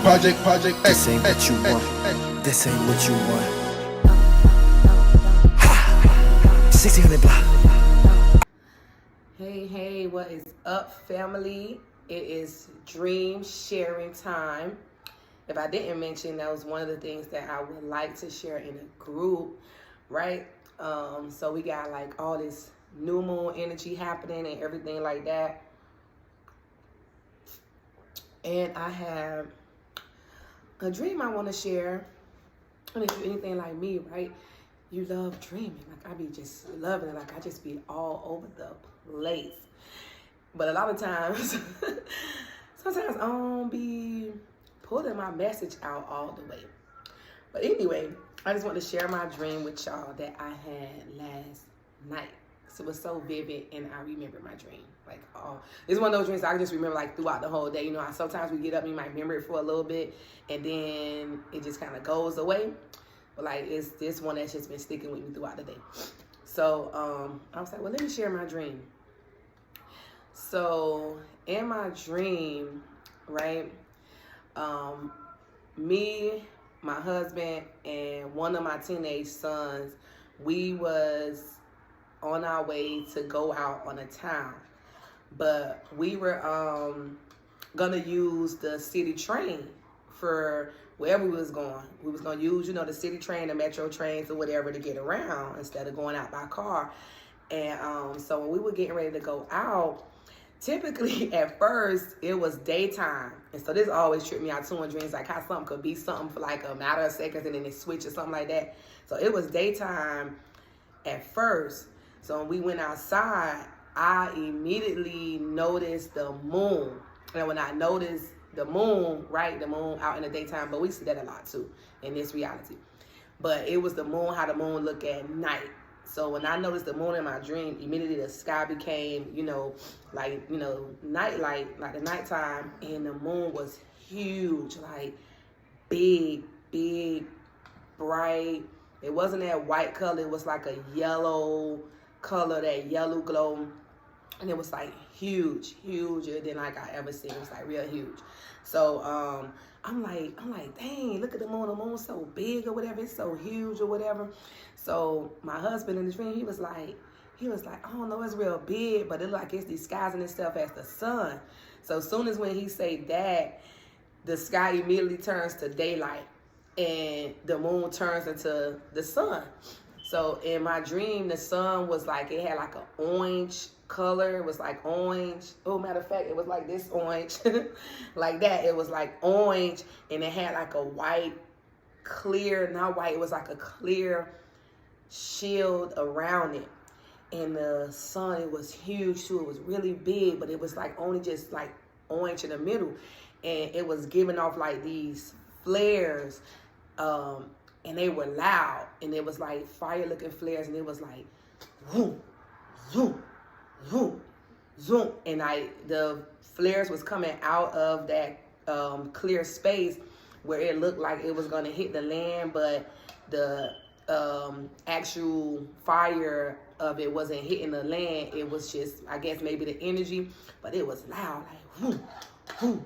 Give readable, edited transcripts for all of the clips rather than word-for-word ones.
project. This ain't what you want. This ain't what you want. 1600 block. Hey, what is up, family? It is dream sharing time. If I didn't mention, that was one of the things that I would like to share in a group, right? So we got like all this new moon energy happening and everything like that. And I have a dream I want to share. And if you're anything like me, right, you love dreaming. Like, I be just loving it. Like, I just be all over the place. But a lot of times, sometimes I don't be pulling my message out all the way. But anyway, I just want to share my dream with y'all that I had last night. So it was so vivid, and I remember my dream. Like, oh, it's one of those dreams that I just remember like throughout the whole day. You know, sometimes we get up, you might remember it for a little bit, and then it just kind of goes away. But like, it's this one that's just been sticking with me throughout the day. So I was like, well, let me share my dream. So in my dream, right, me, my husband, and one of my teenage sons, we was on our way to go out on a town. But we were gonna use the city train for wherever we was going. We was gonna use, the city train, the metro trains, or whatever to get around instead of going out by car. And so when we were getting ready to go out, typically at first it was daytime. And so this always tripped me out too in dreams, like how something could be something for like a matter of seconds and then it switches or something like that. So it was daytime at first. So when we went outside, I immediately noticed the moon. And when I noticed the moon, right, the moon out in the daytime, but we see that a lot too in this reality. But it was the moon, how the moon look at night. So when I noticed the moon in my dream, immediately the sky became, night light, like the nighttime, and the moon was huge, like big, bright. It wasn't that white color, it was like a yellow color, that yellow glow. And it was like huger than like I ever seen. It was like real huge. So I'm like, dang, look at the moon. The moon's so big or whatever. It's so huge or whatever. So my husband in the dream, he was like, I don't know, it's real big, but it like it's disguising itself as the sun. So as soon as when he say that, the sky immediately turns to daylight and the moon turns into the sun. So in my dream, the sun was like, it had like an orange color. It was like orange. Oh, matter of fact, it was like this orange. Like that. It was like orange, and it had like a white, clear, not white, it was like a clear shield around it. And the sun, it was huge too. It was really big, but it was like only just like orange in the middle. And it was giving off like these flares. And they were loud, and it was like fire-looking flares, and it was like, zoom, zoom, zoom, zoom, and the flares was coming out of that clear space where it looked like it was gonna hit the land, but the actual fire of it wasn't hitting the land. It was just, I guess, maybe the energy, but it was loud, like, boom, boom,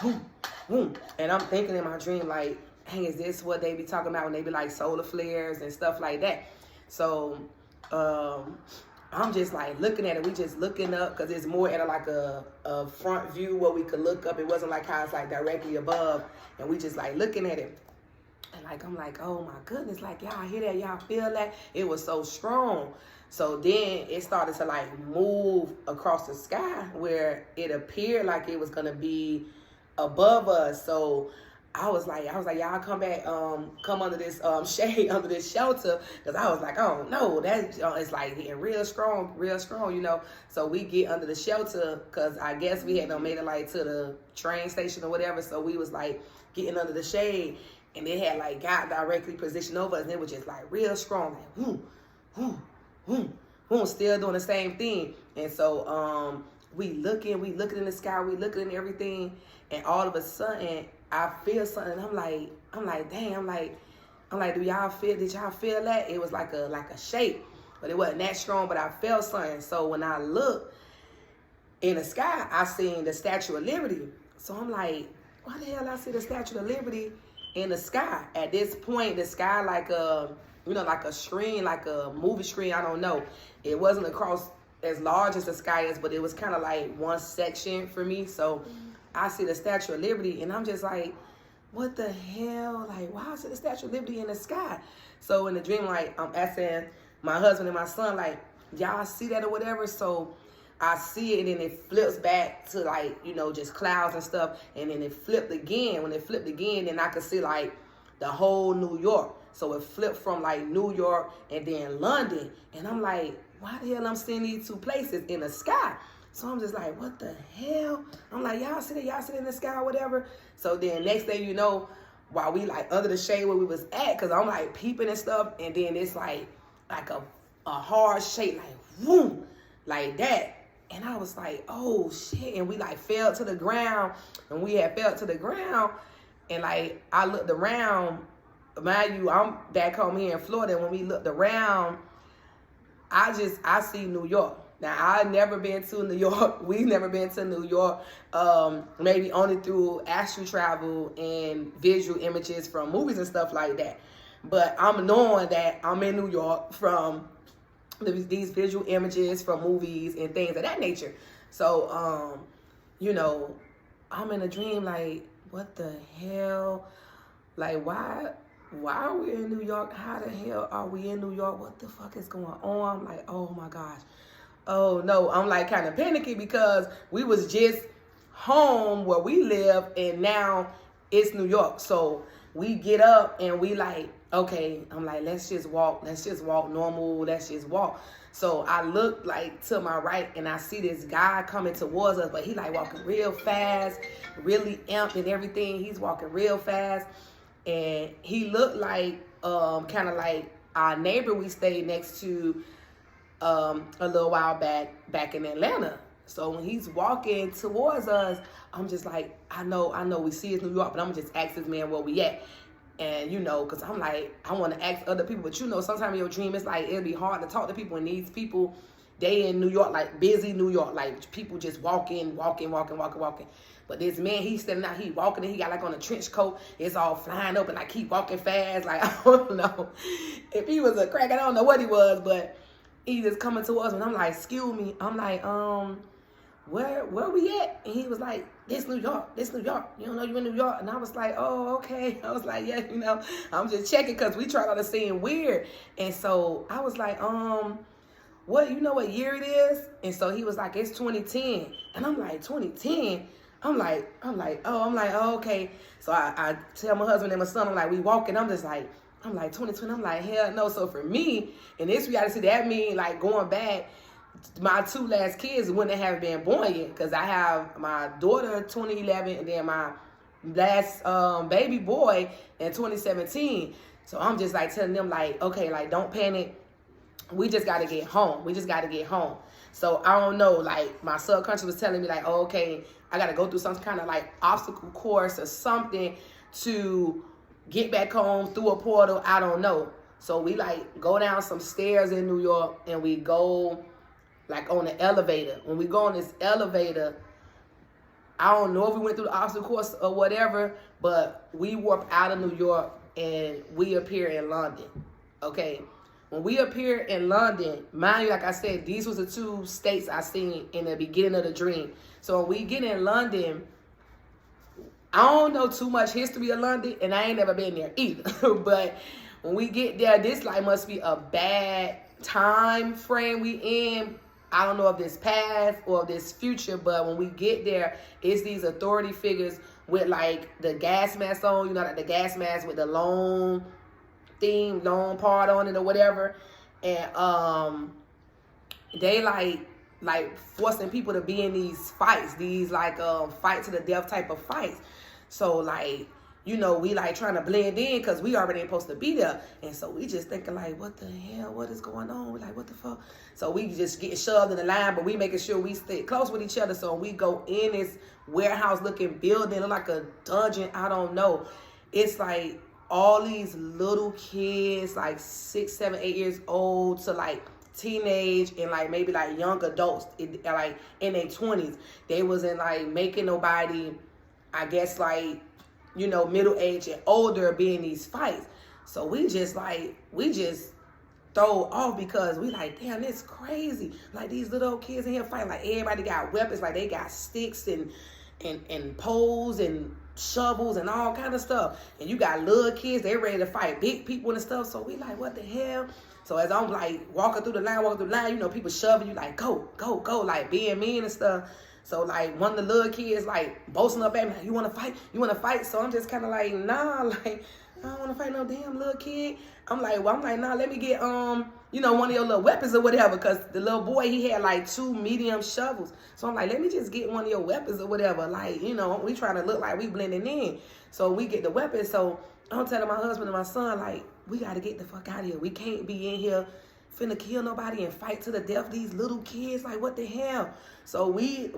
boom, boom. And I'm thinking in my dream, like, dang, is this what they be talking about when they be like solar flares and stuff like that? So I'm just like looking at it. We just looking up because it's more at a front view where we could look up. It wasn't like how it's like directly above, and we just like looking at it. And like I'm like, oh my goodness, like y'all hear that? Y'all feel that? It was so strong. So then it started to like move across the sky where it appeared like it was gonna be above us. So I was like, y'all come back, come under this shade, under this shelter, because I was like, oh no, that it's like hitting real strong, So we get under the shelter, because I guess we had made it like to the train station or whatever. So we was like getting under the shade, and it had like got directly positioned over us, and it was just like real strong, like whoom, whoom, whoom, whoom, still doing the same thing. And so we looking in the sky, we looking in everything, and all of a sudden I feel something. I'm like, dang, I'm like, did y'all feel that? It was like a shake, but it wasn't that strong, but I felt something. So when I looked in the sky, I seen the Statue of Liberty. So I'm like, why the hell I see the Statue of Liberty in the sky? At this point, the sky like a, like a screen, like a movie screen, I don't know. It wasn't across as large as the sky is, but it was kind of like one section for me. So I see the Statue of Liberty, and I'm just like, what the hell? Like, why is it the Statue of Liberty in the sky? So in the dream, like, I'm asking my husband and my son, like, y'all see that or whatever? So I see it, and then it flips back to, like, just clouds and stuff. And then it flipped again. When it flipped again, then I could see, like, the whole New York. So it flipped from, like, New York and then London. And I'm like, why the hell I'm seeing these two places in the sky? So I'm just like, what the hell? I'm like, y'all see that? Y'all see it in the sky or whatever? So then next thing you know, while we, like, under the shade where we was at, because I'm, like, peeping and stuff, and then it's, like a hard shape, like, whoom, like that. And I was like, oh, shit. And we, like, fell to the ground. And we had fell to the ground. And, like, I looked around. Mind you, I'm back home here in Florida. And when we looked around, I see New York. Now, I've never been to New York. We've never been to New York. Maybe only through astral travel and visual images from movies and stuff like that. But I'm knowing that I'm in New York from these visual images from movies and things of that nature. So, I'm in a dream like, what the hell? Like, why are we in New York? How the hell are we in New York? What the fuck is going on? I'm like, oh my gosh. Oh no, I'm like kind of panicking because we was just home where we live and now it's New York. So we get up and we like, okay, I'm like, let's just walk normal, let's just walk. So I look like to my right and I see this guy coming towards us, but he like walking real fast, really amped and everything. He's walking real fast and he looked like kind of like our neighbor we stayed next to a little while back in Atlanta. So when he's walking towards us, I'm just like, I know we see it's New York, but I'm gonna just ask this man where we at. And because I'm like, I want to ask other people, but sometimes in your dream, it's like, it'll be hard to talk to people, and these people, they in New York, like busy New York, like people just walking. But this man, he's standing out, he walking, and he got like on a trench coat, it's all flying up, and like keep walking fast, like, I don't know. If he was a crack, I don't know what he was, but he just coming to us, and I'm like, excuse me, I'm like, where we at? And he was like, this New York. You don't know you in New York? And I was like, oh, okay. I was like, yeah, I'm just checking because we tried out to seem weird. And so I was like, what year it is? And so he was like, it's 2010. And I'm like, 2010? I'm like, oh, okay. So I tell my husband and my son, I'm like, we walking. I'm like 2020. I'm like, hell no. So for me, in this reality, that mean like going back, my two last kids wouldn't have been born yet because I have my daughter 2011 and then my last baby boy in 2017. So I'm just like telling them like, okay, like don't panic. We just got to get home. So I don't know, like my subconscious was telling me like, oh, okay, I got to go through some kind of like obstacle course or something to get back home through a portal. I don't know. So we like go down some stairs in New York and we go like on the elevator. When we go on this elevator, I don't know if we went through the obstacle course or whatever, but we warp out of New York and we appear in London. Okay. When we appear in London, mind you, like I said, these was the two states I seen in the beginning of the dream. So when we get in London, I don't know too much history of London and I ain't never been there either. But when we get there, this like must be a bad time frame we in. I don't know if this past or this future, but when we get there, it's these authority figures with like the gas mask on, like the gas mask with the long part on it or whatever. And they like forcing people to be in these fights, these like fight to the death type of fights. So like, we like trying to blend in because we already ain't supposed to be there. And so we just thinking like, what the hell? What is going on? We're like, what the fuck? So we just get shoved in the line, but we making sure we stay close with each other. So we go in this warehouse looking building, look like a dungeon. I don't know. It's like all these little kids, like 6, 7, 8 years old to like teenage and like maybe like young adults, like in their 20s. They wasn't like making nobody I guess like, you know, middle age and older be in these fights. So we just throw off because we like, damn, it's crazy. Like these little kids in here fighting, like everybody got weapons, like they got sticks and poles and shovels and all kind of stuff. And you got little kids, they ready to fight big people and stuff. So we like, what the hell? So as I'm like walking through the line, you know, people shoving you like, go, go, go, like being mean and stuff. So like one of the little kids like boasting up at me, like, you want to fight? You want to fight? So I'm just kind of like, nah, like I don't want to fight no damn little kid. I'm like, nah, let me get, you know, one of your little weapons or whatever. Because the little boy, he had like 2 medium shovels. So I'm like, let me just get one of your weapons or whatever. Like, you know, we trying to look like we blending in. So we get the weapons. So I'm telling my husband and my son, like, we got to get the fuck out of here. We can't be in here finna kill nobody and fight to the death these little kids. Like, what the hell? So we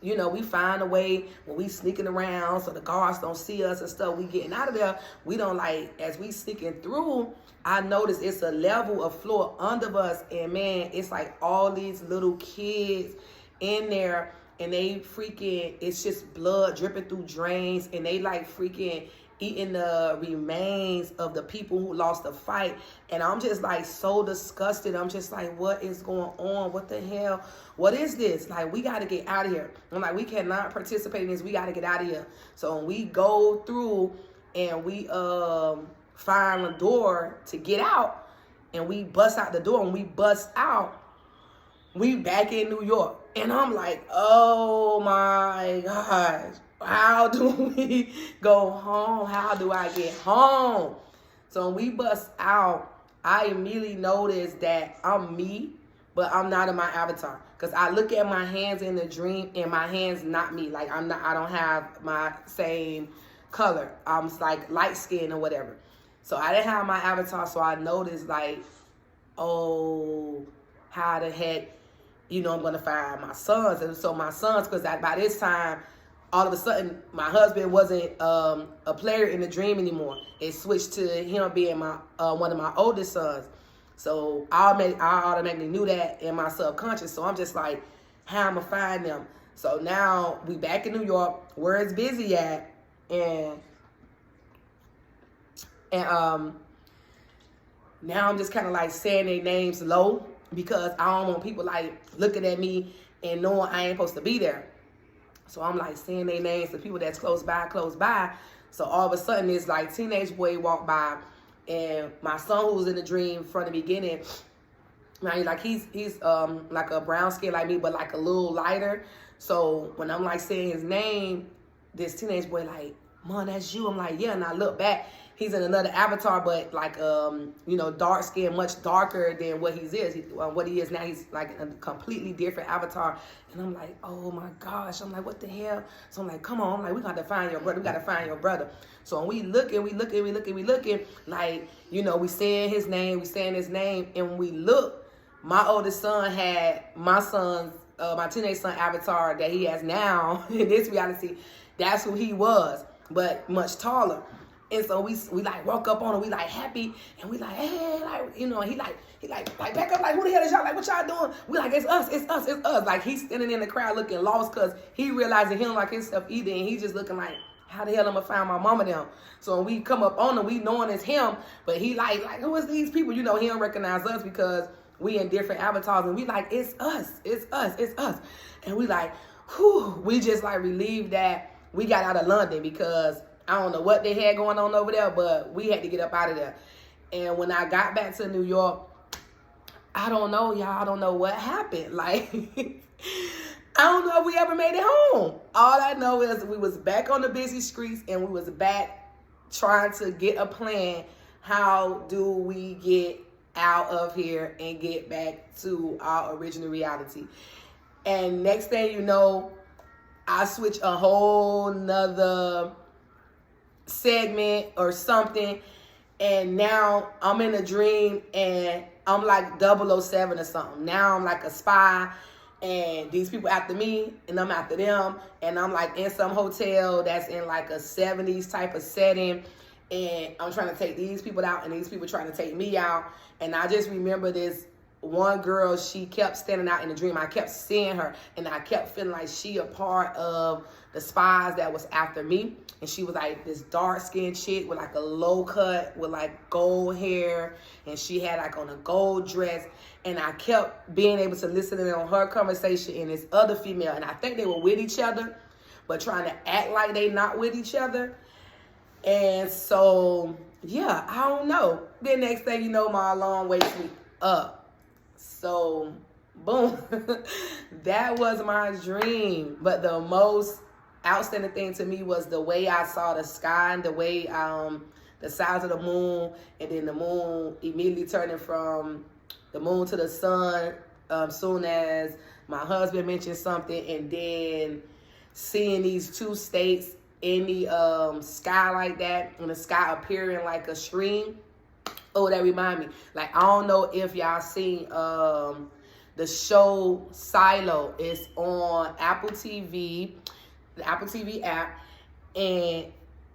you know, we find a way when we sneaking around so the guards don't see us and stuff. We getting out of there. We don't like, as we sneaking through, I notice it's a level of floor under us. And man, it's like all these little kids in there and they freaking, it's just blood dripping through drains. And they like freaking eating the remains of the people who lost the fight. And I'm just like so disgusted. I'm just like, what is going on? What the hell? What is this? Like, we got to get out of here. I'm like, we cannot participate in this. We got to get out of here. So when we go through and we find a door to get out and we bust out the door and we bust out, we back in New York. And I'm like, oh my gosh. How do we go home? How do I get home? So when we bust out, I immediately noticed that I'm me, but I'm not in my avatar. Because I look at my hands in the dream and my hands not me. Like I don't have my same color. I'm like light skin or whatever. So I didn't have my avatar. So I noticed like, oh, how the heck, you know, I'm going to find my sons. And so my sons, because by this time, all of a sudden, my husband wasn't a player in the dream anymore. It switched to him being my one of my oldest sons. So I automatically knew that in my subconscious. So I'm just like, how I'm going to find them? So now we back in New York, where it's busy at. And now I'm just kind of like saying their names low because I don't want people like looking at me and knowing I ain't supposed to be there. So I'm like saying their names to people that's close by. So all of a sudden, this like teenage boy walked by, and my son who was in the dream from the beginning, man, like he's like a brown skin like me, but like a little lighter. So when I'm like saying his name, this teenage boy like, Mom, that's you. I'm like, yeah, and I look back. He's in another avatar, but like, you know, dark skin, much darker than what he is. What he is now, he's like a completely different avatar. And I'm like, oh my gosh. I'm like, what the hell? So I'm like, come on. I'm like, we got to find your brother. We got to find your brother. So when we looking, like, you know, we saying his name. And when we look, my oldest son had my teenage son avatar that he has now in this reality. That's who he was, but much taller. And so we like walk up on him, we like happy, and we like, hey, like, you know, he like back up, like, who the hell is y'all? Like, what y'all doing? We like, it's us. Like, he's standing in the crowd looking lost because he realizing he don't like himself either, and he's just looking like, how the hell I'm gonna find my mama them? So when we come up on him, we knowing it's him, but he like, who is these people? You know, he don't recognize us because we in different avatars, and we like, it's us. And we like, whew, we just like relieved that we got out of London because I don't know what they had going on over there, but we had to get up out of there. And when I got back to New York, I don't know, y'all. I don't know what happened. Like, I don't know if we ever made it home. All I know is we was back on the busy streets and we was back trying to get a plan. How do we get out of here and get back to our original reality? And next thing you know, I switch a whole nother segment or something, and now I'm in a dream and I'm like 007 or something. Now I'm like a spy and these people after me and I'm after them, and I'm like in some hotel that's in like a 70s type of setting, and I'm trying to take these people out and these people trying to take me out. And I just remember this one girl, she kept standing out in the dream. I kept seeing her, and I kept feeling like she a part of the spies that was after me. And she was like this dark-skinned chick with like a low cut with like gold hair, and she had like on a gold dress. And I kept being able to listen in on her conversation and this other female, and I think they were with each other, but trying to act like they not with each other. And so, yeah, I don't know. Then next thing you know, my alarm wakes me up. So, boom. That was my dream. But the most outstanding thing to me was the way I saw the sky and the way the size of the moon, and then the moon immediately turning from the moon to the sun soon as my husband mentioned something, and then seeing these two states in the sky like that, and the sky appearing like a stream. Oh, that remind me. Like, I don't know if y'all seen the show Silo. It's on Apple TV, the Apple TV app, and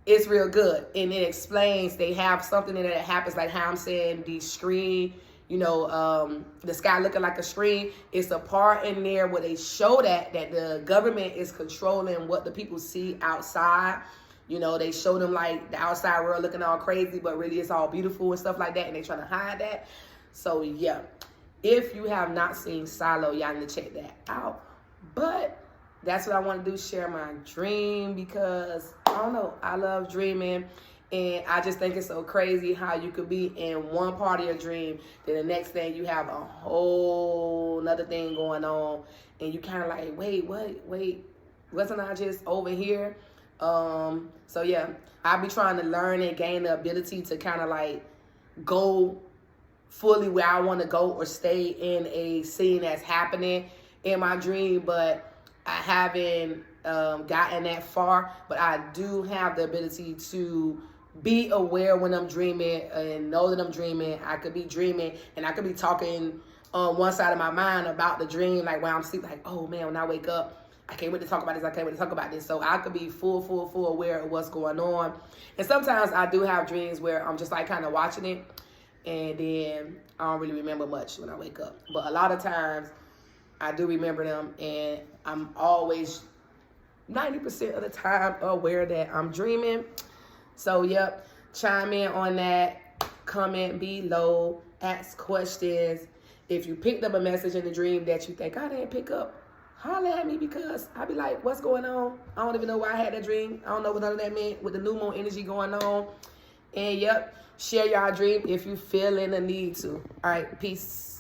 it's real good. And it explains, they have something in it that happens, like how I'm saying the screen, you know, the sky looking like a screen. It's a part in there where they show that the government is controlling what the people see outside. You know, they show them like the outside world looking all crazy, but really it's all beautiful and stuff like that, and they trying to hide that. So yeah, if you have not seen Silo, y'all need to check that out. But that's what I want to do, share my dream, because I don't know, I love dreaming. And I just think it's so crazy how you could be in one part of your dream, then the next thing you have a whole nother thing going on, and you kind of like, wait, wasn't I just over here? So yeah, I'll be trying to learn and gain the ability to kind of like go fully where I want to go, or stay in a scene that's happening in my dream, but I haven't gotten that far. But I do have the ability to be aware when I'm dreaming and know that I'm dreaming. I could be dreaming and I could be talking on one side of my mind about the dream, like while I'm sleeping, like, oh man, when I wake up, I can't wait to talk about this. I can't wait to talk about this. So I could be full aware of what's going on. And sometimes I do have dreams where I'm just like kind of watching it, and then I don't really remember much when I wake up. But a lot of times I do remember them, and I'm always 90% of the time aware that I'm dreaming. So yep, chime in on that, comment below, ask questions. If you picked up a message in the dream that you think I didn't pick up, holler at me, because I be like, what's going on? I don't even know why I had that dream. I don't know what none of that meant with the new moon energy going on. And yep, share your dream if you feel in the need to. All right, peace.